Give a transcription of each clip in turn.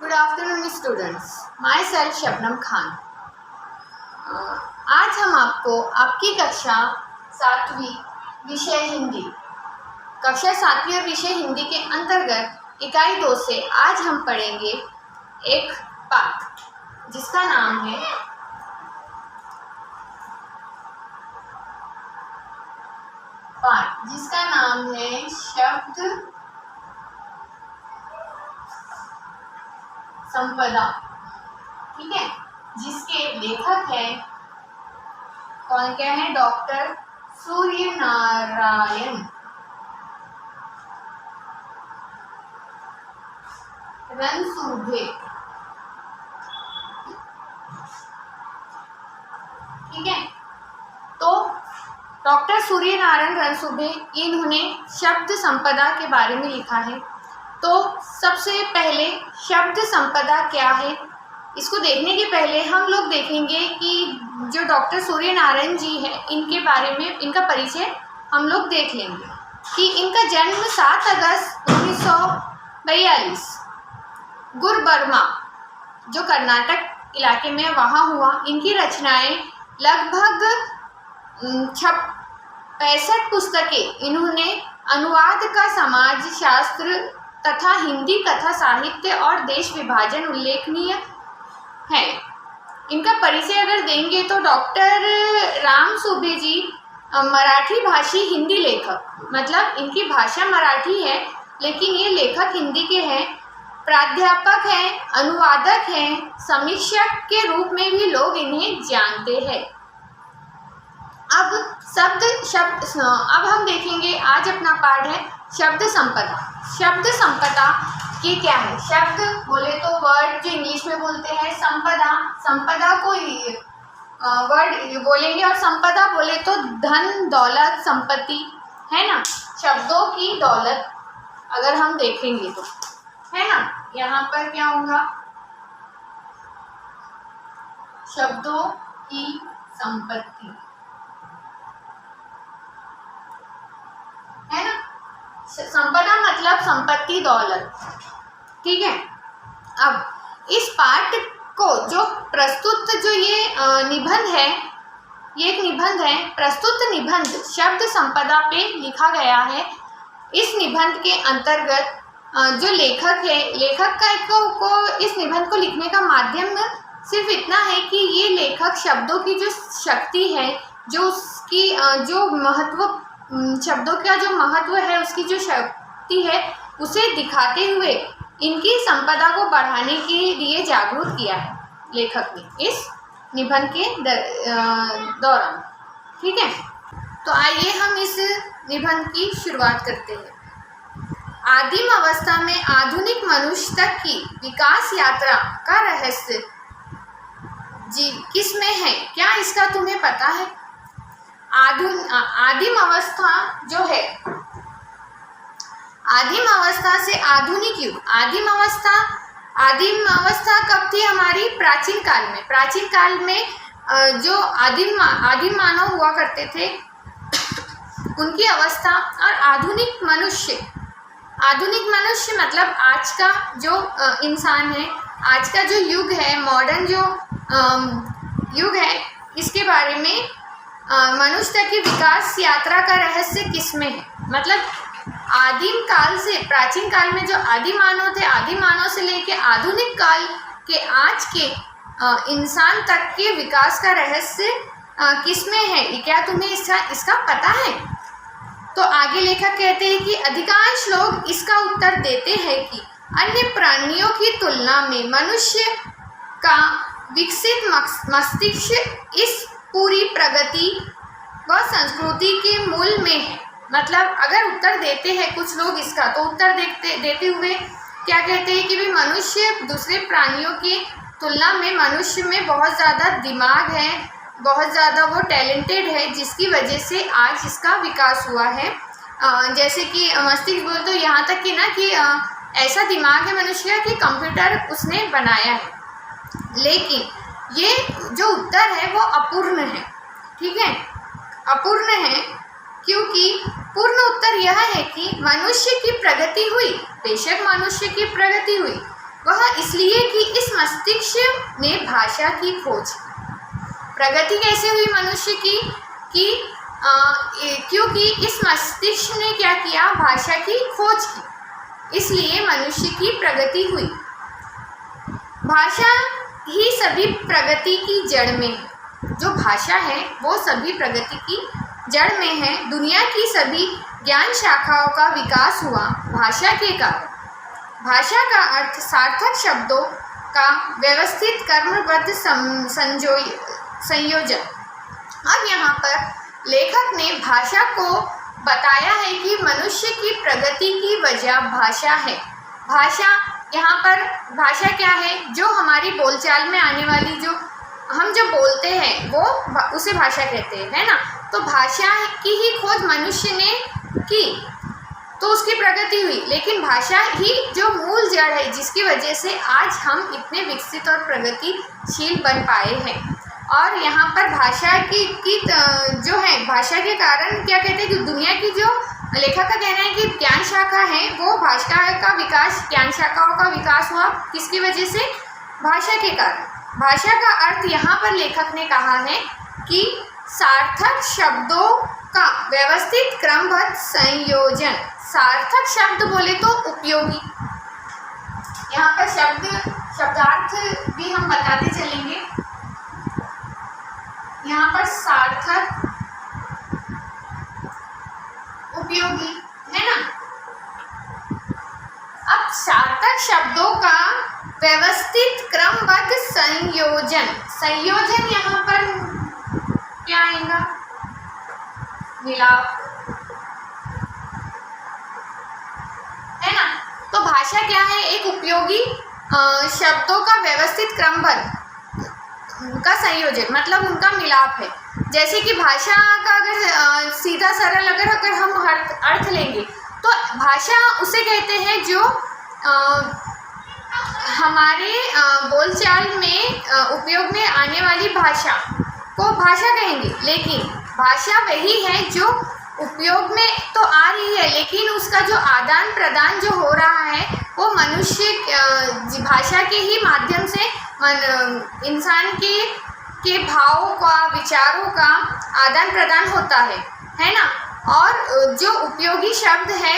Good afternoon students, my self Shabnam Khan. आज हम आपको आपकी कक्षा 7वीं विषय हिंदी कक्षा 7वीं विषय हिंदी के अंतर्गत इकाई 2 से आज हम पढ़ेंगे एक पाठ जिसका नाम है शब्द संपदा। ठीक है, जिसके लेखक है कौन क्या है? डॉक्टर सूर्यनारायण रणसुभे। ठीक है, तो डॉक्टर सूर्यनारायण रणसुभे इन्होंने शब्द संपदा के बारे में लिखा है। तो सबसे पहले शब्द संपदा क्या है, इसको देखने के पहले हम लोग देखेंगे कि जो डॉक्टर सूर्यनारायण जी हैं इनके बारे में इनका परिचय हम लोग देख लेंगे कि इनका जन्म 7 अगस्त 1942 गुरुबर्मा जो कर्नाटक इलाके में वहाँ हुआ। इनकी रचनाएं लगभग 65 पुस्तकें इन्होंने अनुवाद का समाज शास्त्र तथा हिंदी कथा साहित्य और देश विभाजन उल्लेखनीय है। इनका परिचय अगर देंगे तो डॉक्टर रणसुभे जी मराठी भाषी हिंदी लेखक, मतलब इनकी भाषा मराठी है लेकिन ये लेखक हिंदी के हैं। प्राध्यापक हैं, अनुवादक हैं, समीक्षक के रूप में भी लोग इन्हें जानते हैं। अब हम देखेंगे, आज अपना पाठ है शब्द संपदा। शब्द संपदा की क्या है? शब्द बोले तो वर्ड जो इंग्लिश में बोलते हैं संपदा को वर्ड बोलेंगे, और संपदा बोले तो धन दौलत संपत्ति है ना, शब्दों की दौलत अगर हम देखेंगे तो है ना। यहाँ पर क्या होगा? शब्दों की संपत्ति है ना। संपदा मतलब संपत्ति दौलत। ठीक है, अब इस पाठ को जो प्रस्तुत जो ये निबंध है, ये एक निबंध है। प्रस्तुत निबंध शब्द संपदा पे लिखा गया है। इस निबंध के अंतर्गत जो लेखक है, लेखक को इस निबंध को लिखने का माध्यम सिर्फ इतना है कि ये लेखक शब्दों की जो शक्ति है, जो उसकी जो महत्व, शब्दों का जो महत्व है, उसकी जो शक्ति है, उसे दिखाते हुए इनकी संपदा को बढ़ाने के लिए जागरूक किया है लेखक ने इस निबंध के दौरान। ठीक है, तो आइए हम इस निबंध की शुरुआत करते हैं। आदिम अवस्था में आधुनिक मनुष्य तक की विकास यात्रा का रहस्य किसमें है? क्या इसका तुम्हें पता है? आदिम अवस्था जो है, आदिम अवस्था से आधुनिक युग। आदिम अवस्था कब थी हमारी? प्राचीन काल में। प्राचीन काल में जो आदिम मानव हुआ करते थे उनकी अवस्था, और आधुनिक मनुष्य मतलब आज का जो इंसान है, आज का जो युग है, मॉडर्न जो युग है, इसके बारे में मनुष्य तक की विकास यात्रा का रहस्य किसमें है? मतलब आदिम काल से, प्राचीन काल में जो आदि मानव थे, आदि मानव से लेके आधुनिक काल के आज के इंसान तक के विकास का रहस्य किसमें है? क्या तुम्हें इसका पता है? तो आगे लेखक कहते हैं कि अधिकांश लोग इसका उत्तर देते हैं कि अन्य प्राणियों की तुलना में मनुष्य का विकसित मस्तिष्क इस पूरी प्रगति व संस्कृति के मूल में है। मतलब अगर उत्तर देते हैं कुछ लोग इसका, तो उत्तर देते हुए क्या कहते हैं कि भी मनुष्य दूसरे प्राणियों की तुलना में मनुष्य में बहुत ज़्यादा दिमाग है, बहुत ज़्यादा वो टैलेंटेड है, जिसकी वजह से आज इसका विकास हुआ है। जैसे कि मस्तिष्क बोल तो यहाँ तक कि ना कि ऐसा दिमाग है मनुष्य का कि कंप्यूटर उसने बनाया है, लेकिन ये जो उत्तर है वो अपूर्ण है। ठीक है, अपूर्ण है क्योंकि पूर्ण उत्तर यह है कि मनुष्य की प्रगति हुई, बेशक मनुष्य की प्रगति हुई, वह इसलिए मस्तिष्क ने भाषा की खोज की। प्रगति कैसे हुई मनुष्य की कि क्योंकि इस मस्तिष्क ने क्या किया, भाषा की खोज की, इसलिए मनुष्य की प्रगति हुई। भाषा ही सभी प्रगति की जड़ में है। जो भाषा है वो सभी प्रगति की जड़ में है। दुनिया की सभी ज्ञान शाखाओं का विकास हुआ भाषा के कारण। भाषा का अर्थ सार्थक शब्दों का व्यवस्थित कर्मबद्ध संयोजन। अब यहाँ पर लेखक ने भाषा को बताया है कि मनुष्य की प्रगति की वजह भाषा है। भाषा, यहाँ पर भाषा क्या है, जो हमारी बोलचाल में आने वाली, जो हम जब बोलते हैं वो उसे भाषा कहते हैं, है ना। तो भाषा की ही खोज मनुष्य ने की तो उसकी प्रगति हुई, लेकिन भाषा ही जो मूल जड़ है जिसकी वजह से आज हम इतने विकसित और प्रगतिशील बन पाए हैं। और यहाँ पर भाषा की जो है, भाषा के कारण क्या कहते हैं कि दुनिया की जो लेखक का कहना है कि ज्ञान शाखा है वो भाषा का विकास, ज्ञान शाखाओं का विकास हुआ किसकी वजह से, भाषा के कारण। भाषा का अर्थ यहाँ पर लेखक ने कहा है कि सार्थक शब्दों का व्यवस्थित क्रमबद्ध संयोजन। सार्थक शब्द बोले तो उपयोगी, यहाँ पर शब्दार्थ भी हम बताते चलेंगे। यहाँ पर सार्थक, उपयोगी, है ना। अब सार्थक शब्दों का व्यवस्थित क्रमबद्ध संयोजन। संयोजन यहाँ पर क्या आएगा, मिलाप, है ना। तो भाषा क्या है, एक उपयोगी शब्दों का व्यवस्थित क्रमबद्ध का संयोजन, मतलब उनका मिलाप है। जैसे कि भाषा का अगर सीधा सरल अगर हम अर्थ लेंगे तो भाषा उसे कहते हैं जो हमारे बोलचाल में उपयोग में आने वाली भाषा को भाषा कहेंगे। लेकिन भाषा वही है जो उपयोग में तो आ रही है, लेकिन उसका जो आदान प्रदान जो हो रहा है वो मनुष्य भाषा के ही माध्यम से इंसान के भावों का, विचारों का आदान प्रदान होता है ना। और जो उपयोगी शब्द है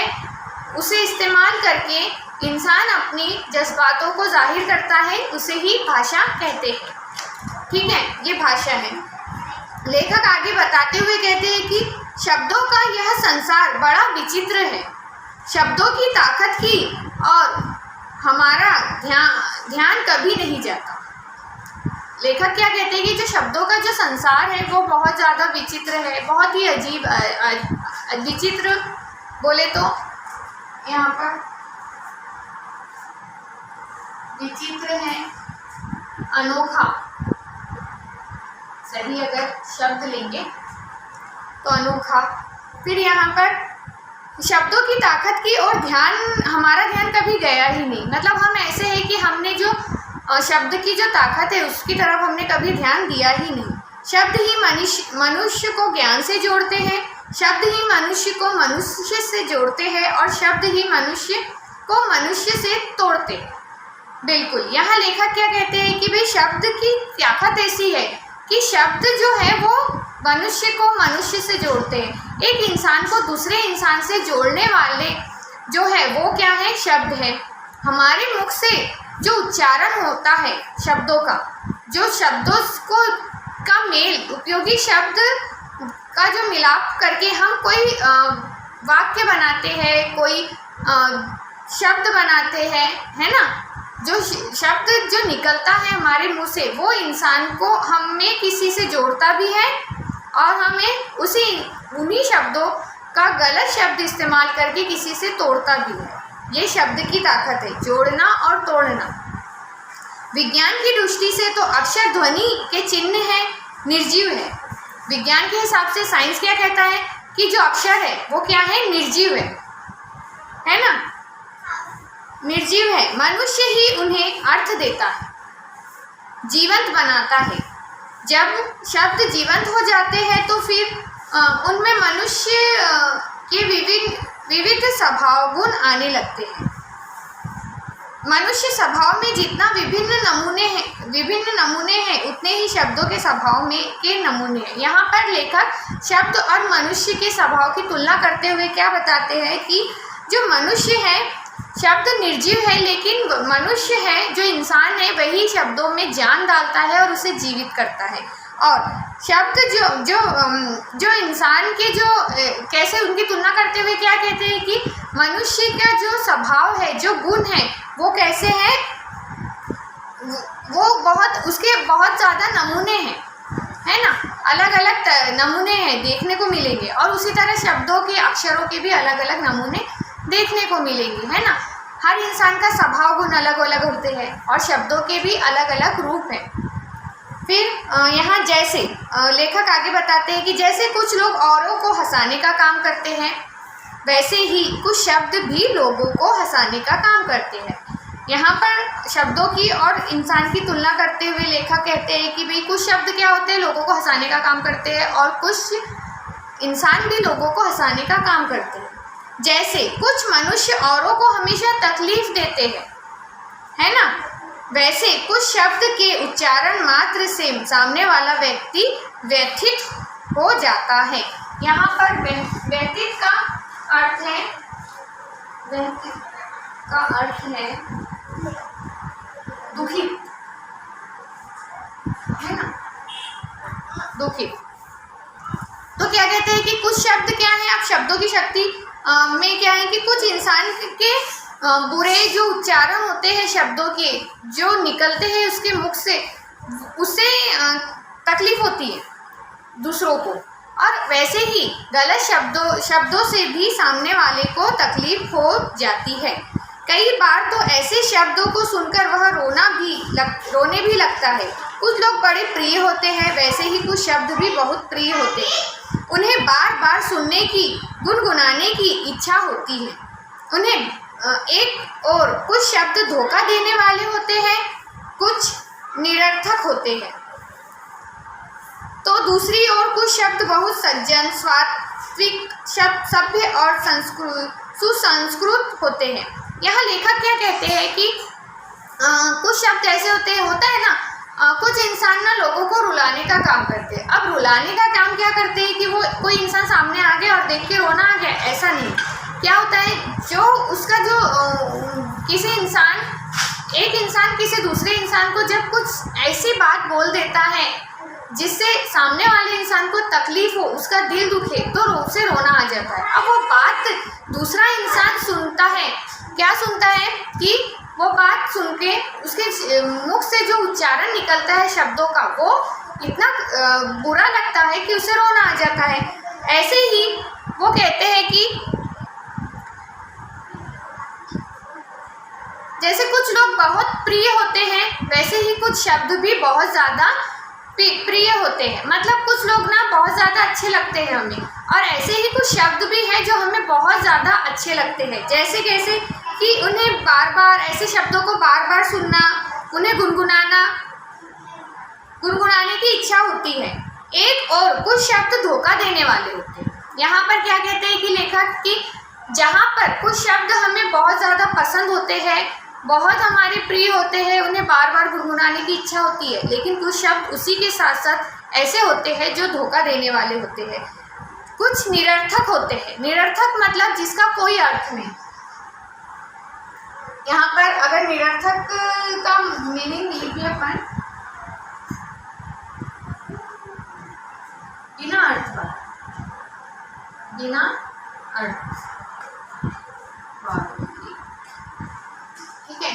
उसे इस्तेमाल करके इंसान अपनी जज्बातों को जाहिर करता है, उसे ही भाषा कहते हैं। ठीक है, ये भाषा है। लेखक आगे बताते हुए कहते हैं कि शब्दों का यह संसार बड़ा विचित्र है। शब्दों की ताकत की और हमारा ध्यान कभी नहीं जाता। लेखक क्या कहते हैं कि जो शब्दों का जो संसार है वो बहुत ज़्यादा विचित्र है, बहुत ही अजीब, विचित्र बोले तो यहाँ पर विचित्र है, अनोखा, सही अगर शब्द लेंगे तो अनोखा। फिर यहाँ पर शब्दों की ताकत की और हमारा ध्यान कभी गया ही नहीं। मतलब हम ऐसे हैं कि हमने जो शब्द की जो ताकत है उसकी तरफ हमने कभी ध्यान दिया ही नहीं। शब्द ही मनुष्य को ज्ञान से जोड़ते हैं, शब्द ही मनुष्य को मनुष्य से जोड़ते हैं और शब्द ही मनुष्य को मनुष्य से तोड़ते हैं। बिल्कुल, यहाँ लेखक क्या कहते हैं कि भाई शब्द की ताकत ऐसी है कि शब्द जो है वो मनुष्य को मनुष्य से जोड़ते हैं। एक इंसान को दूसरे इंसान से जोड़ने वाले जो है वो क्या है, शब्द है। हमारे मुख से जो उच्चारण होता है शब्दों का, जो शब्दों को का मेल, उपयोगी शब्द का जो मिलाप करके हम कोई वाक्य बनाते हैं, कोई शब्द बनाते हैं, है ना। जो शब्द जो निकलता है हमारे मुंह से वो इंसान को हमें किसी से जोड़ता भी है और हमें उन्हीं शब्दों का गलत शब्द इस्तेमाल करके किसी से तोड़ता भी है। ये शब्द की ताकत है, जोड़ना और तोड़ना। विज्ञान की दृष्टि से तो अक्षर ध्वनि के चिन्ह है, निर्जीव है। विज्ञान के हिसाब से साइंस क्या कहता है कि जो अक्षर है वो क्या है, निर्जीव है ना, निर्जीव है। मनुष्य ही उन्हें अर्थ देता है, जीवंत बनाता है। जब शब्द जीवंत हो जाते हैं तो फिर उनमें मनुष्य के विविध स्वभाव गुण आने लगते हैं। मनुष्य स्वभाव में जितना विभिन्न नमूने हैं उतने ही शब्दों के स्वभाव में के नमूने हैं। यहाँ पर लेखक शब्द और मनुष्य के स्वभाव की तुलना करते हुए क्या बताते हैं कि जो मनुष्य है, शब्द निर्जीव है, लेकिन मनुष्य है जो इंसान है वही शब्दों में जान डालता है और उसे जीवित करता है। और शब्द जो इंसान के जो कैसे उनकी तुलना करते हुए क्या कहते हैं कि मनुष्य का जो स्वभाव है, जो गुण है, वो कैसे है, वो उसके बहुत ज़्यादा नमूने हैं, है ना, अलग अलग नमूने हैं देखने को मिलेंगे। और उसी तरह शब्दों के, अक्षरों के भी अलग अलग नमूने देखने को मिलेंगे, है ना। हर इंसान का स्वभाव गुण अलग अलग होते हैं और शब्दों के भी अलग अलग रूप हैं। फिर यहाँ जैसे लेखक आगे बताते हैं कि जैसे कुछ लोग औरों को हंसाने का काम करते हैं, वैसे ही कुछ शब्द भी लोगों को हंसाने का काम करते हैं। यहाँ पर शब्दों की और इंसान की तुलना करते हुए लेखक कहते हैं कि भाई कुछ शब्द क्या होते हैं, लोगों को हंसाने का काम करते हैं, और कुछ इंसान भी लोगों को हंसाने का काम करते हैं। जैसे कुछ मनुष्य औरों को हमेशा तकलीफ देते हैं, है ना, वैसे कुछ शब्द के उच्चारण मात्र से सामने वाला व्यक्ति व्यथित हो जाता है। यहाँ पर व्यथित का अर्थ है, दुखित, है ना, दुखित। तो क्या कहते हैं कि कुछ शब्द क्या है, आप शब्दों की शक्ति में क्या है कि कुछ इंसान के बुरे जो उच्चारण होते हैं शब्दों के, जो निकलते हैं उसके मुख से, उससे तकलीफ होती है दूसरों को, और वैसे ही गलत शब्दों से भी सामने वाले को तकलीफ हो जाती है। कई बार तो ऐसे शब्दों को सुनकर वह रोने भी लगता है। कुछ लोग बड़े प्रिय होते हैं, वैसे ही कुछ शब्द भी बहुत प्रिय होते हैं। उन्हें बार बार सुनने की, गुनगुनाने की इच्छा होती है। उन्हें एक और कुछ शब्द धोखा देने वाले होते हैं, कुछ निरर्थक होते हैं, तो दूसरी ओर कुछ शब्द बहुत सज्जन, सात्विक, सभ्य और सुसंस्कृत होते हैं। यहाँ लेखक क्या कहते हैं कि कुछ शब्द ऐसे होता है ना, कुछ इंसान ना लोगों को रुलाने का काम करते हैं। अब रुलाने का काम क्या करते हैं कि वो कोई इंसान सामने आ गया और देख के रोना आ गया, ऐसा नहीं। क्या होता है, जो उसका जो एक इंसान किसी दूसरे इंसान को जब कुछ ऐसी बात बोल देता है जिससे सामने वाले इंसान को तकलीफ हो, उसका दिल दुखे, तो उसे रोना आ जाता है। अब वो बात दूसरा इंसान सुनता है, क्या सुनता है कि वो बात सुन के उसके मुख से जो उच्चारण निकलता है शब्दों का, वो इतना बुरा लगता है कि उसे रोना आ जाता है। ऐसे ही वो कहते हैं कि जैसे कुछ लोग बहुत प्रिय होते हैं, वैसे ही कुछ शब्द भी बहुत ज़्यादा प्रिय होते हैं। मतलब कुछ लोग ना बहुत ज़्यादा अच्छे लगते हैं हमें, और ऐसे ही कुछ शब्द भी हैं जो हमें बहुत ज़्यादा अच्छे लगते हैं। जैसे कैसे कि उन्हें बार बार, ऐसे शब्दों को बार बार सुनना, उन्हें गुनगुनाने की इच्छा होती है। एक और कुछ शब्द धोखा देने वाले होते हैं। यहाँ पर क्या कहते हैं कि लेखक कि जहाँ पर कुछ शब्द हमें बहुत ज़्यादा पसंद होते हैं, बहुत हमारे प्रिय होते हैं, उन्हें बार बार गुनगुनाने की इच्छा होती है, लेकिन कुछ शब्द उसी के साथ साथ ऐसे होते हैं जो धोखा देने वाले होते हैं। कुछ निरर्थक होते हैं। निरर्थक मतलब जिसका कोई अर्थ नहीं। यहाँ पर अगर निरर्थक का मीनिंग लिखिए अपन, बिना अर्थ का, बिना अर्थ, ठीक है।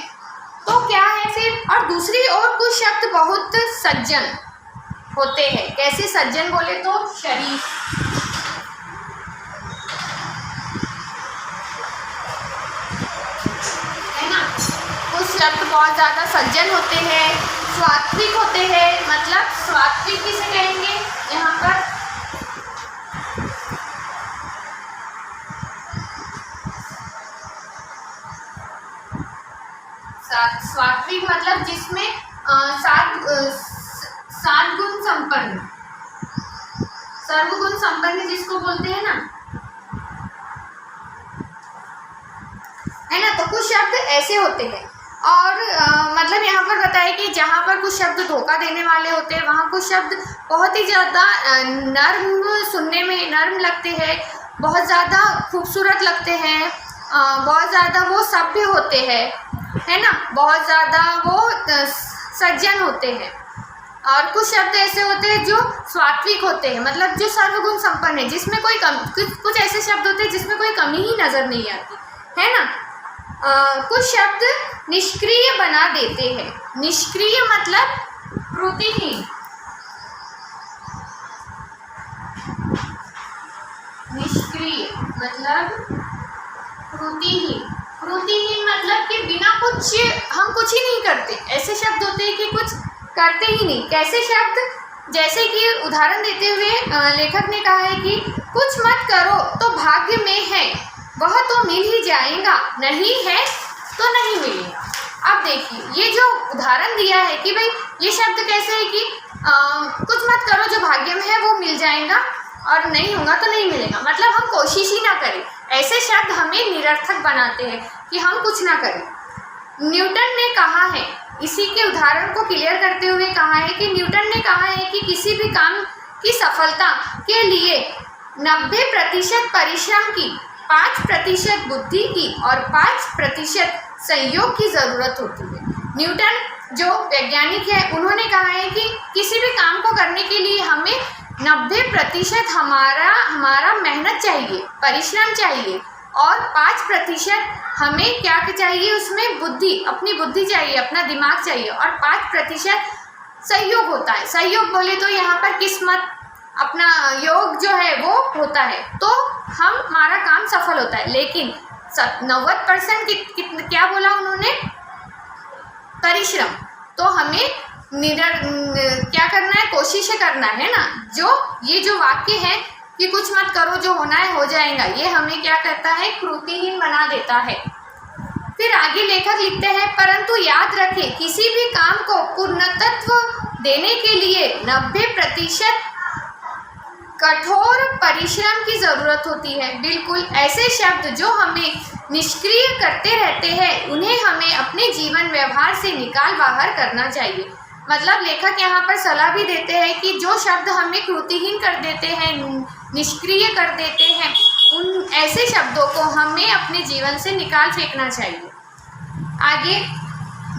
तो क्या है फिर, और दूसरी ओर कुछ शब्द बहुत सज्जन होते हैं। कैसे सज्जन बोले तो शरीफ, है ना। कुछ शब्द बहुत ज़्यादा सज्जन होते हैं, सात्विक होते हैं। मतलब सात्विक किसे कहेंगे, यहाँ पर सात्विक मतलब जिसमें सात गुण संपन्न, सर्वगुण संपन्न जिसको बोलते हैं ना, है ना। तो कुछ शब्द ऐसे होते हैं। और मतलब यहाँ पर बताया कि जहाँ पर कुछ शब्द धोखा देने वाले होते हैं वहाँ कुछ शब्द बहुत ही ज़्यादा नर्म, सुनने में नर्म लगते हैं, बहुत ज़्यादा खूबसूरत लगते हैं, बहुत ज़्यादा वो सभ्य होते हैं, है ना, बहुत ज़्यादा वो सज्जन होते हैं। और कुछ शब्द ऐसे होते हैं जो सात्विक होते हैं, मतलब जो सर्वगुण संपन्न है, जिसमें कोई कुछ ऐसे शब्द होते हैं जिसमें कोई कमी ही नज़र नहीं आती, है ना। कुछ शब्द निष्क्रिय बना देते हैं। निष्क्रिय मतलब त्रुटिहीन, निष्क्रिय मतलब त्रुटिहीन, त्रुटिहीन मतलब कि बिना कुछ हम कुछ ही नहीं करते, ऐसे शब्द होते हैं कि कुछ करते ही नहीं। कैसे शब्द, जैसे कि उदाहरण देते हुए लेखक ने कहा है कि कुछ मत करो तो भाग्य में है, वह तो मिल ही जाएगा, नहीं है तो नहीं मिलेगा। अब देखिए ये जो उदाहरण दिया है कि भाई ये शब्द कैसे है कि कुछ मत करो, जो भाग्य में है वो मिल जाएगा और नहीं होगा तो नहीं मिलेगा, मतलब हम कोशिश ही ना करें। ऐसे शब्द हमें निरर्थक बनाते हैं कि हम कुछ ना करें। न्यूटन ने कहा है, इसी के उदाहरण को क्लियर करते हुए कहा है कि न्यूटन ने कहा है कि किसी भी काम की सफलता के लिए 90% परिश्रम की, 5% बुद्धि की और 5% सहयोग की ज़रूरत होती है। न्यूटन जो वैज्ञानिक है उन्होंने कहा है कि किसी भी काम को करने के लिए हमें 90% हमारा मेहनत चाहिए, परिश्रम चाहिए, और 5% हमें क्या चाहिए, उसमें बुद्धि, अपनी बुद्धि चाहिए, अपना दिमाग चाहिए, और 5% सहयोग होता है। सहयोग बोले तो यहाँ पर किस्मत, अपना योग जो है वो होता है, तो हमारा काम सफल होता है। लेकिन 90% क्या बोला उन्होंने, परिश्रम। तो हमें क्या करना है, कोशिश करना है ना। ये जो वाक्य है कि कुछ मत करो, जो होना है हो जाएगा, ये हमें क्या करता है, त्रुटिहीन बना देता है। फिर आगे लेखक लिखते हैं, परंतु याद रखें किसी भी काम को पूर्णत्व देने के लिए 90% कठोर परिश्रम की ज़रूरत होती है। बिल्कुल ऐसे शब्द जो हमें निष्क्रिय करते रहते हैं उन्हें हमें अपने जीवन व्यवहार से निकाल बाहर करना चाहिए। मतलब लेखक यहाँ पर सलाह भी देते हैं कि जो शब्द हमें त्रुटिहीन कर देते हैं, निष्क्रिय कर देते हैं, उन ऐसे शब्दों को हमें अपने जीवन से निकाल फेंकना चाहिए। आगे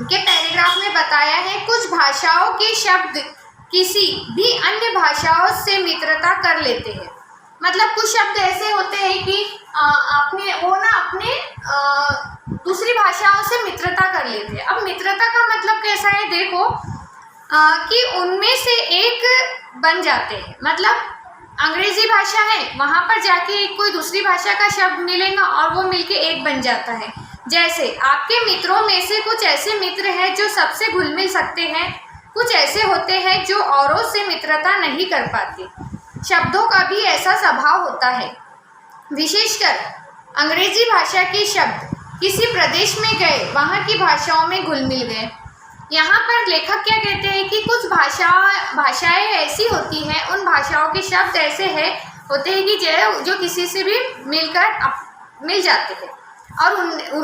के पैराग्राफ में बताया है, कुछ भाषाओं के शब्द किसी भी अन्य भाषाओं से मित्रता कर लेते हैं। मतलब कुछ शब्द ऐसे होते हैं कि अपने दूसरी भाषाओं से मित्रता कर लेते हैं। अब मित्रता का मतलब कैसा है, देखो कि उनमें से एक बन जाते हैं। मतलब अंग्रेजी भाषा है, वहाँ पर जाके कोई दूसरी भाषा का शब्द मिलेगा और वो मिलके एक बन जाता है। जैसे आपके मित्रों में से कुछ ऐसे मित्र हैं जो सबसे घुल मिल सकते हैं, कुछ ऐसे होते हैं जो औरों से मित्रता नहीं कर पाते। शब्दों का भी ऐसा स्वभाव होता है। विशेषकर अंग्रेजी भाषा के शब्द किसी प्रदेश में गए, वहाँ की भाषाओं में घुल मिल गए। यहाँ पर लेखक क्या कहते हैं कि कुछ भाषाएं ऐसी होती हैं, उन भाषाओं के शब्द ऐसे होते हैं कि जो किसी से भी मिल जाते हैं और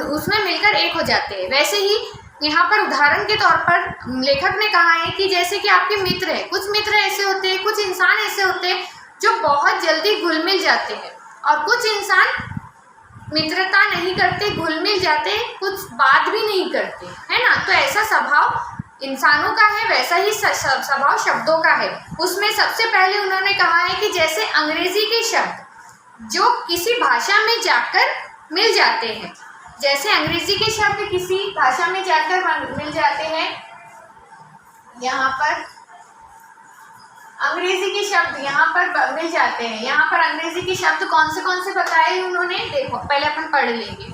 उसमें मिलकर एक हो जाते हैं। वैसे ही यहाँ पर उदाहरण के तौर पर लेखक ने कहा है कि जैसे कि आपके मित्र हैं, कुछ मित्र ऐसे होते हैं, कुछ इंसान ऐसे होते हैं जो बहुत जल्दी घुल मिल जाते हैं, और कुछ इंसान मित्रता नहीं करते, घुल मिल जाते, कुछ बात भी नहीं करते, है ना। तो ऐसा स्वभाव इंसानों का है, वैसा ही स्वभाव शब्दों का है। उसमें सबसे पहले उन्होंने कहा है कि जैसे अंग्रेजी के शब्द जो किसी भाषा में जाकर मिल जाते हैं, जैसे अंग्रेजी के शब्द किसी भाषा में जाकर मिल जाते हैं, यहाँ पर अंग्रेजी के शब्द यहाँ पर मिल जाते हैं। यहाँ पर अंग्रेजी के शब्द कौन से बताए उन्होंने, देखो पहले अपन पढ़ लेंगे।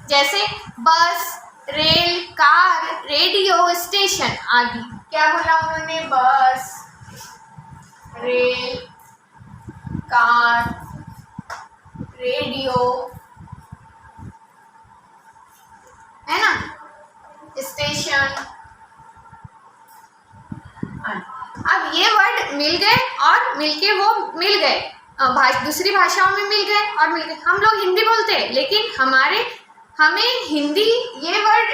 जैसे बस, रेल, कार, रेडियो, स्टेशन आदि। क्या बोला उन्होंने, बस, रेल, कार, रेडियो, है ना, स्टेशन। अब ये वर्ड मिल गए और मिलके वो मिल गए, दूसरी भाषाओं में मिल गए और मिल गए। हम लोग हिंदी बोलते हैं, लेकिन हमारे हमें हिंदी ये वर्ड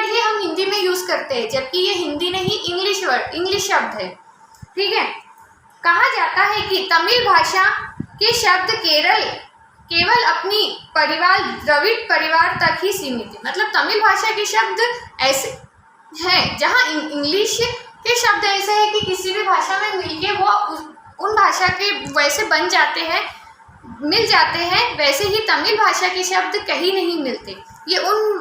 ही हम हिंदी में यूज़ करते हैं, जबकि ये हिंदी नहीं इंग्लिश शब्द है। ठीक है। कहा जाता है कि तमिल भाषा के शब्द केवल अपनी परिवार द्रविड़ परिवार तक ही सीमित है। मतलब तमिल भाषा के शब्द ऐसे हैं जहाँ इंग्लिश के शब्द ऐसे हैं कि किसी भी भाषा में मिलके वो उन भाषा के वैसे बन जाते हैं, मिल जाते हैं, वैसे ही तमिल भाषा के शब्द कहीं नहीं मिलते।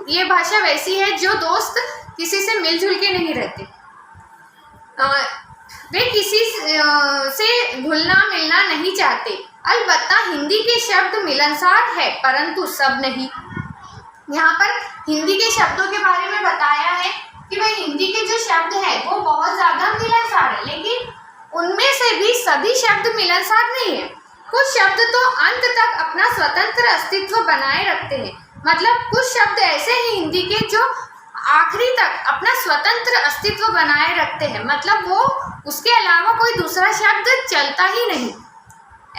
ये भाषा वैसी है जो दोस्त किसी से मिलजुल के नहीं रहते। वे किसी से घुलना मिलना नहीं चाहते। अलबत्ता हिंदी के शब्द मिलनसार है, परंतु सब नहीं। यहाँ पर हिंदी के शब्दों के बारे में बताया है कि भाई हिंदी के जो शब्द है वो बहुत ज़्यादा मिलनसार है, लेकिन उनमें से भी सभी शब्द मिलनसार नहीं है। कुछ शब्द तो अंत तक अपना स्वतंत्र अस्तित्व बनाए रखते हैं। मतलब कुछ शब्द ऐसे हैं हिंदी के जो आखिरी तक अपना स्वतंत्र अस्तित्व बनाए रखते हैं। मतलब वो उसके अलावा कोई दूसरा शब्द चलता ही नहीं,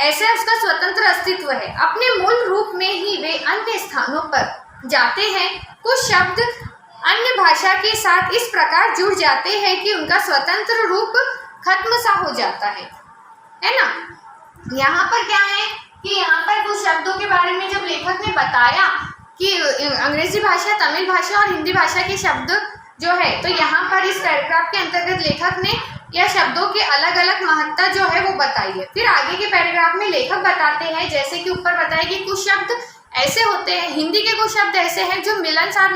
ऐसे उसका स्वतंत्र अस्तित्व है। अपने मूल रूप में ही वे अन्य स्थानों पर जाते हैं। कुछ शब्द अन्य भाषा के साथ इस प्रकार जुड़ जाते हैं कि उनका स्वतंत्र रूप खत्म सा हो जाता है ना। यहाँ पर क्या है कि यहाँ पर कुछ शब्दों के बारे में जब लेखक ने बताया कि अंग्रेजी भाषा, तमिल भाषा और हिंदी भाषा के शब्द जो है, तो यहाँ पर इस पैराग्राफ के अंतर्गत लेखक ने यह शब्दों के अलग अलग महत्ता जो है वो बताई है। फिर आगे के पैराग्राफ में लेखक बताते हैं, जैसे कि ऊपर बताया कि कुछ शब्द ऐसे होते हैं, हिंदी के कुछ शब्द ऐसे हैं जो मिलनसार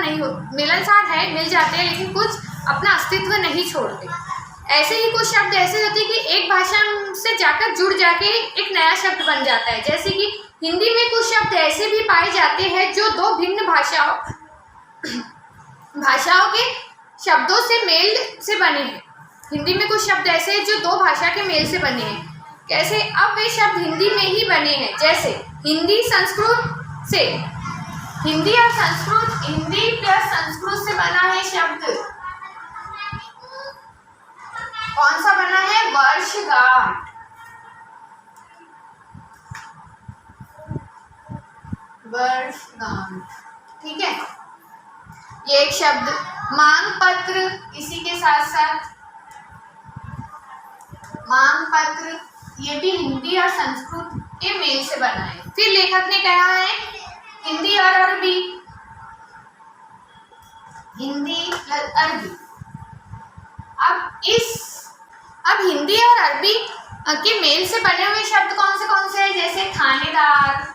है, मिल जाते हैं, लेकिन कुछ अपना अस्तित्व नहीं छोड़ते। ऐसे ही कुछ शब्द ऐसे होते हैं कि एक भाषा से जाकर जुड़ जाके एक नया शब्द बन जाता है। जैसे कि हिंदी में कुछ शब्द ऐसे भी पाए जाते हैं जो दो भिन्न भाषाओं के शब्दों से मेल से बने हैं। हिंदी में कुछ शब्द ऐसे हैं जो दो भाषा के मेल से बने हैं। कैसे? अब वे शब्द हिंदी में ही बने हैं। जैसे हिंदी संस्कृत से, हिंदी और संस्कृत, हिंदी प्लस संस्कृत से बना है शब्द, कौन सा बना है? वर्षगांठ। वर्षगांठ, ठीक है। ये एक शब्द। मांग पत्र, इसी के साथ साथ मांग पत्र, ये भी हिंदी और संस्कृत के मेल से बना है। फिर लेखक ने कहा है हिंदी और अरबी, हिंदी प्लस अरबी। अब हिंदी और अरबी के मेल से बने हुए शब्द कौन से हैं? जैसे थानेदार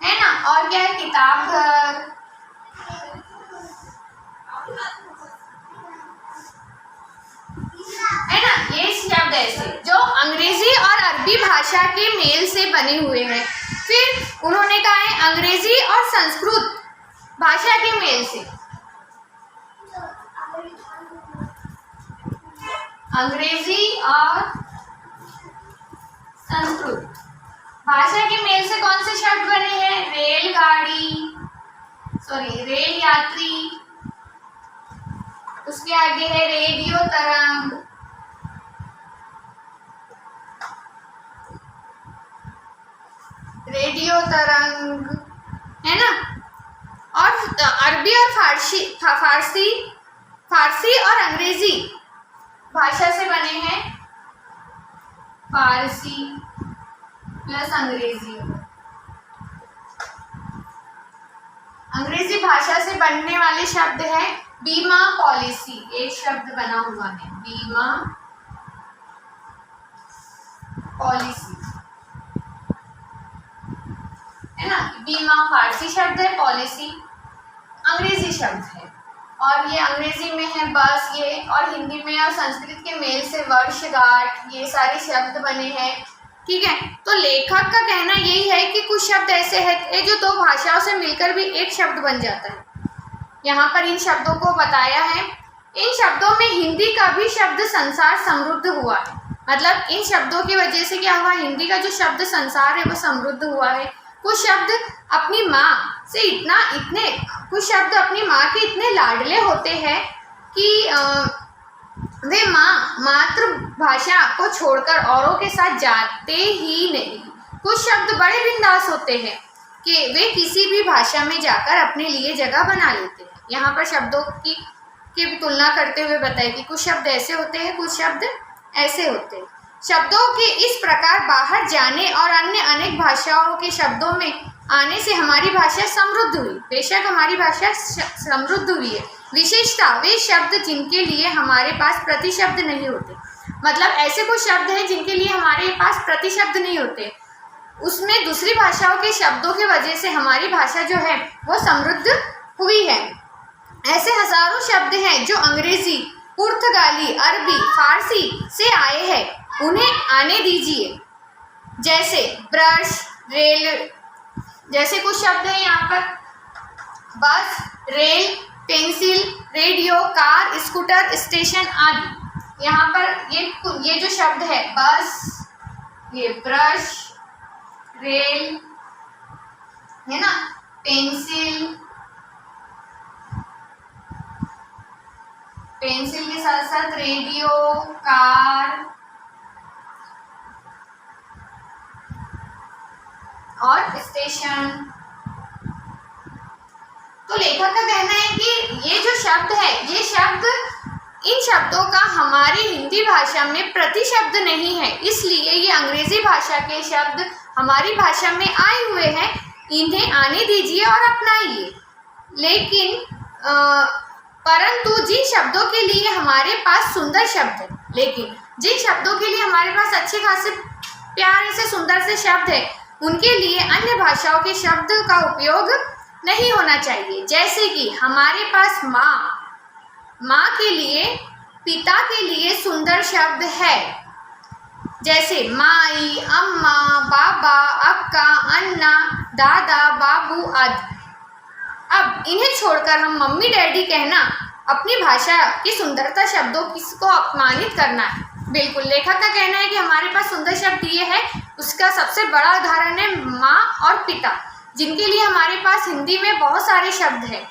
है ना, और क्या है? किताब घर है ना। ये शब्द ऐसे जो अंग्रेजी और अरबी भाषा के मेल से बने हुए हैं। फिर उन्होंने कहा है अंग्रेजी और संस्कृत भाषा के मेल से, अंग्रेजी और संस्कृत भाषा के मेल से कौन से शब्द बने हैं? रेल यात्री, उसके आगे है रेडियो तरंग, है ना। और अरबी और फारसी और अंग्रेजी भाषा से बने हैं, फारसी प्लस अंग्रेजी। अंग्रेजी भाषा से बनने वाले शब्द है बीमा पॉलिसी, एक शब्द बना हुआ है बीमा पॉलिसी, है ना। बीमा फारसी शब्द है, पॉलिसी अंग्रेजी शब्द है, और ये अंग्रेजी में है बस ये, और हिंदी में और संस्कृत के मेल से वर्षगांठ, ये सारे शब्द बने हैं। ठीक है। तो लेखक का कहना यही है कि कुछ शब्द ऐसे हैं जो दो भाषाओं से मिलकर भी एक शब्द बन जाता है। यहाँ पर इन शब्दों को बताया है। इन शब्दों में हिंदी का भी शब्द संसार समृद्ध हुआ है। मतलब इन शब्दों की वजह से क्या हुआ? हिंदी का जो शब्द संसार है वो समृद्ध हुआ है। कुछ शब्द अपनी माँ से कुछ शब्द अपनी माँ के इतने लाडले होते हैं कि वे मातृभाषा को छोड़कर औरों के साथ जाते ही नहीं। कुछ शब्द बड़े बिंदास होते हैं, कि वे किसी भी भाषा में जाकर अपने लिए जगह बना लेते हैं। यहाँ पर शब्दों की तुलना करते हुए बताए कि कुछ शब्द ऐसे होते हैं, कुछ शब्द ऐसे होते हैं। शब्दों के इस प्रकार बाहर जाने और अन्य अनेक भाषाओं के शब्दों में आने से हमारी भाषा समृद्ध हुई। बेशक हमारी भाषा समृद्ध हुई है। विशेषता वे शब्द जिनके लिए हमारे पास प्रतिशब्द नहीं होते, मतलब ऐसे कुछ शब्द हैं जिनके लिए हमारे पास प्रतिशब्द नहीं होते, उसमें दूसरी भाषाओं के शब्दों की वजह से हमारी भाषा जो है वो समृद्ध हुई है। ऐसे हजारों शब्द हैं जो अंग्रेजी, पुर्तगाली, अरबी, फारसी से आए हैं, उन्हें आने दीजिए। जैसे ब्रश, रेल जैसे कुछ शब्द हैं यहाँ पर, बस, rail, pencil, radio, car, scooter, station आदि। यहाँ पर ये जो शब्द है बस, ये ब्रश, रेल है ना, पेंसिल के साथ साथ रेडियो, कार और स्टेशन। तो लेखक का कहना है कि ये जो शब्द है, ये शब्द, इन शब्दों का हमारी हिंदी भाषा में प्रतिशब्द नहीं है, इसलिए ये अंग्रेजी भाषा के शब्द हमारी भाषा में आए हुए हैं, इन्हें आने दीजिए और अपनाइए। लेकिन परंतु जिन शब्दों के लिए हमारे पास सुंदर शब्द है, लेकिन जिन शब्दों के लिए हमारे पास अच्छे खासे प्यारे से सुंदर से शब्द है, उनके लिए अन्य भाषाओं के शब्द का उपयोग नहीं होना चाहिए। जैसे कि हमारे पास माँ के लिए, पिता के लिए सुंदर शब्द है, जैसे माई, अम्मा, बाबा, अक्का, अन्ना, दादा, बाबू आदि। अब इन्हें छोड़कर हम मम्मी डैडी कहना अपनी भाषा की सुंदरता शब्दों को अपमानित करना है। बिल्कुल, लेखक का कहना है कि हमारे पास सुंदर शब्द ये है, उसका सबसे बड़ा उदाहरण है माँ और पिता, जिनके लिए हमारे पास हिंदी में बहुत सारे शब्द हैं,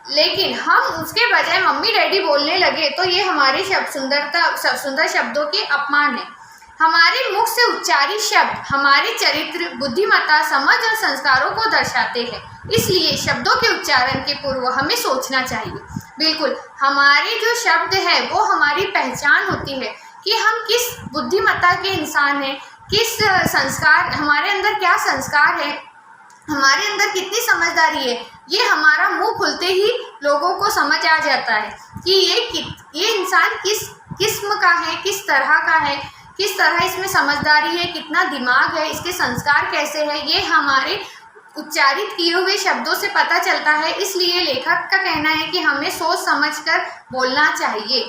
लेकिन हम उसके बजाय मम्मी डैडी बोलने लगे तो ये हमारे सुंदर शब्दों के अपमान है। हमारे मुख से उच्चारित शब्द हमारे चरित्र, बुद्धिमत्ता, समझ और संस्कारों को दर्शाते हैं, इसलिए शब्दों के उच्चारण के पूर्व हमें सोचना चाहिए। बिल्कुल, हमारे जो शब्द है वो हमारी पहचान होती है कि हम किस बुद्धिमत्ता के इंसान हैं, किस संस्कार, हमारे अंदर क्या संस्कार है, हमारे अंदर कितनी समझदारी है। ये हमारा मुंह खुलते ही लोगों को समझ आ जाता है कि ये इंसान किस किस्म का है, किस तरह का है, किस तरह इसमें समझदारी है, कितना दिमाग है, इसके संस्कार कैसे है, ये हमारे उच्चारित किए हुए शब्दों से पता चलता है। इसलिए लेखक का कहना है कि हमें सोच समझकर बोलना चाहिए।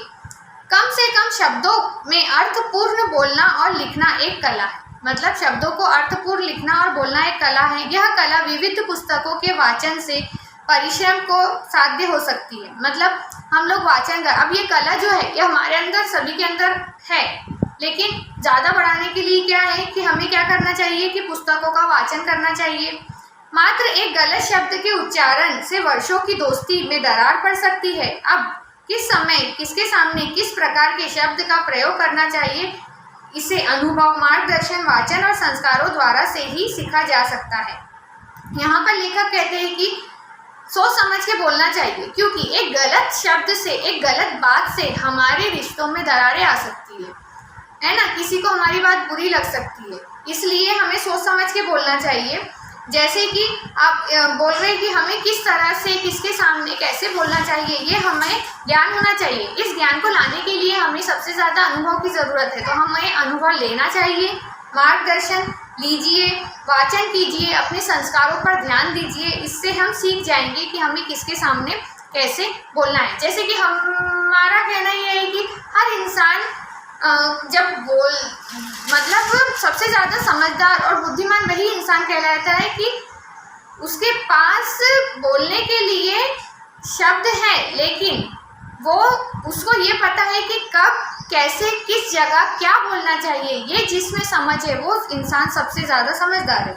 कम से कम शब्दों में अर्थपूर्ण बोलना और लिखना एक कला है, मतलब शब्दों को अर्थपूर्ण लिखना और बोलना एक कला है। यह कला विविध पुस्तकों के वाचन से परिश्रम को साध्य हो सकती है, मतलब हम लोग वाचन कर, अब ये कला जो है ये हमारे अंदर, सभी के अंदर है, लेकिन ज़्यादा बढ़ाने के लिए क्या है कि हमें क्या करना चाहिए कि पुस्तकों का वाचन करना चाहिए। मात्र एक गलत शब्द के उच्चारण से वर्षों की दोस्ती में दरार पड़ सकती है। अब किस समय किसके सामने किस प्रकार के शब्द का प्रयोग करना चाहिए, इसे अनुभव, मार्गदर्शन, वाचन और संस्कारों द्वारा से ही सीखा जा सकता है। यहाँ पर लेखक कहते हैं कि सोच समझ के बोलना चाहिए, क्योंकि एक गलत शब्द से, एक गलत बात से हमारे रिश्तों में दरारें आ सकती है ना, किसी को हमारी बात बुरी लग सकती है, इसलिए हमें सोच समझ के बोलना चाहिए। जैसे कि आप बोल रहे हैं कि हमें किस तरह से, किसके सामने कैसे बोलना चाहिए, ये हमें ज्ञान होना चाहिए। इस ज्ञान को लाने के लिए हमें सबसे ज़्यादा अनुभव की ज़रूरत है, तो हमें अनुभव लेना चाहिए, मार्गदर्शन लीजिए, वाचन कीजिए, अपने संस्कारों पर ध्यान दीजिए। इससे हम सीख जाएंगे कि हमें किसके सामने कैसे बोलना है। जैसे कि हमारा कहना ये है कि हर इंसान जब मतलब सबसे ज़्यादा समझदार और बुद्धिमान वही इंसान कहलाता है कि उसके पास बोलने के लिए शब्द हैं, लेकिन वो उसको ये पता है कि कब, कैसे, किस जगह क्या बोलना चाहिए, ये जिसमें समझ है वो इंसान सबसे ज़्यादा समझदार है।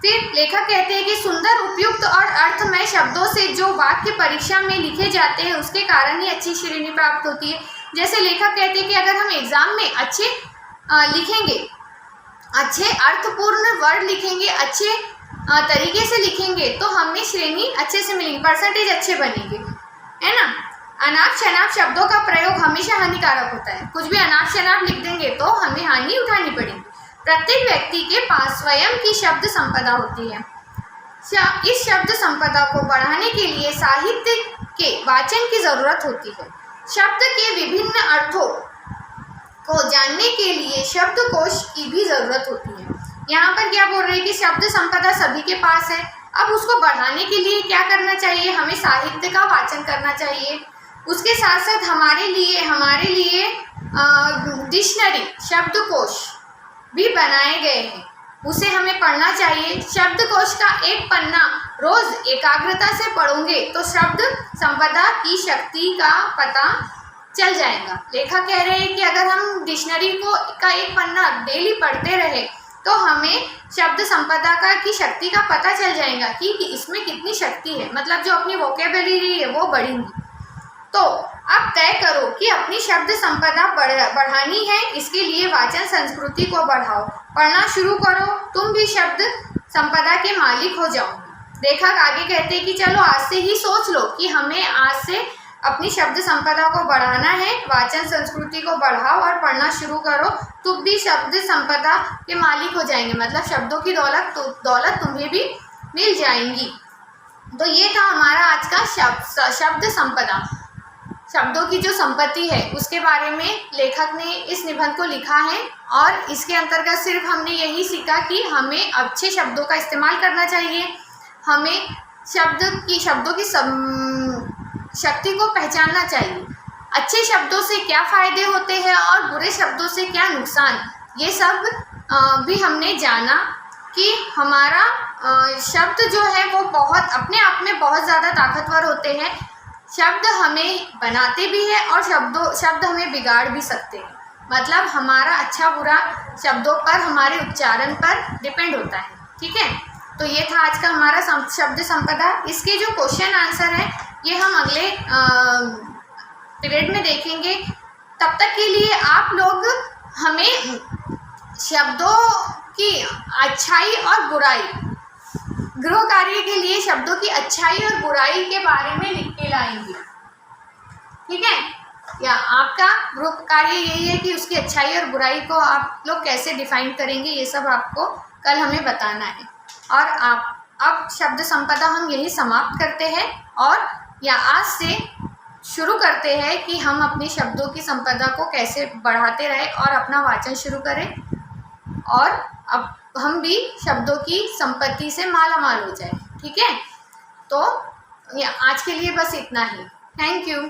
फिर लेखक कहते हैं कि सुंदर, उपयुक्त और अर्थमय शब्दों से जो वाक्य परीक्षा में लिखे जाते हैं उसके कारण ही अच्छी श्रेणी प्राप्त होती है। जैसे लेखक कहते हैं कि अगर हम एग्जाम में अच्छे लिखेंगे, अच्छे अर्थपूर्ण वर्ड लिखेंगे, अच्छे तरीके से लिखेंगे तो हमें श्रेणी अच्छे से मिलेंगी, परसेंटेज अच्छे बनेंगे, है ना। अनाप शनाप शब्दों का प्रयोग हमेशा हानिकारक होता है। कुछ भी अनाप शनाप लिख देंगे तो हमें हानि उठानी पड़ेगी। प्रत्येक व्यक्ति के पास स्वयं की शब्द संपदा होती है। इस शब्द संपदा को बढ़ाने के लिए साहित्य के वाचन की जरूरत होती है। शब्द के विभिन्न अर्थों को जानने के लिए शब्दकोश की भी जरूरत होती है। यहाँ पर क्या बोल रहे हैं कि शब्द संपदा सभी के पास है। अब उसको बढ़ाने के लिए क्या करना चाहिए, हमें साहित्य का वाचन करना चाहिए। उसके साथ साथ हमारे लिए डिक्शनरी, शब्दकोश भी बनाए गए हैं, उसे हमें पढ़ना चाहिए। शब्दकोश का एक पन्ना रोज एकाग्रता से पढ़ोगे तो शब्द संपदा की शक्ति का पता चल जाएगा। लेखक कह रहे हैं कि अगर हम डिक्शनरी का एक पन्ना डेली पढ़ते रहे तो हमें शब्द संपदा की शक्ति का पता चल जाएगा कि इसमें कितनी शक्ति है, मतलब जो अपनी वोकेबलरी है वो बढ़ेगी। तो अब तय करो कि अपनी शब्द संपदा बढ़ानी है। इसके लिए वाचन संस्कृति को बढ़ाओ, पढ़ना शुरू करो, तुम भी शब्द संपदा के मालिक हो जाओगे। लेखक आगे कहते हैं कि चलो आज से ही सोच लो कि हमें आज से अपनी शब्द संपदा को बढ़ाना है, वाचन संस्कृति को बढ़ाओ और पढ़ना शुरू करो, तुम भी शब्द संपदा के मालिक हो जाएंगे, मतलब शब्दों की दौलत तुम्हें भी मिल जाएंगी। तो ये था हमारा आज का शब्द संपदा, शब्दों की जो संपत्ति है उसके बारे में लेखक ने इस निबंध को लिखा है। और इसके अंतर्गत सिर्फ हमने यही सीखा कि हमें अच्छे शब्दों का इस्तेमाल करना चाहिए, हमें शब्दों की शक्ति को पहचानना चाहिए, अच्छे शब्दों से क्या फ़ायदे होते हैं और बुरे शब्दों से क्या नुकसान, ये सब भी हमने जाना कि हमारा शब्द जो है वो बहुत अपने आप में बहुत ज़्यादा ताकतवर होते हैं। शब्द हमें बनाते भी हैं और शब्द हमें बिगाड़ भी सकते हैं, मतलब हमारा अच्छा बुरा शब्दों पर, हमारे उच्चारण पर डिपेंड होता है। ठीक है, तो ये था आज का हमारा शब्द संपदा। इसके जो क्वेश्चन आंसर है ये हम अगले पीरियड में देखेंगे। तब तक के लिए आप लोग हमें शब्दों की अच्छाई और बुराई, गृह कार्य के लिए शब्दों की अच्छाई और बुराई के बारे में लिख के लाएंगे। ठीक है, या आपका गृह कार्य यही है कि उसकी अच्छाई और बुराई को आप लोग कैसे डिफाइन करेंगे, ये सब आपको कल हमें बताना है। और अब शब्द संपदा हम यही समाप्त करते हैं और या आज से शुरू करते हैं कि हम अपने शब्दों की संपदा को कैसे बढ़ाते रहें और अपना वाचन शुरू करें और अब हम भी शब्दों की संपत्ति से माला माल हो जाए। ठीक है, तो आज के लिए बस इतना ही। Thank you.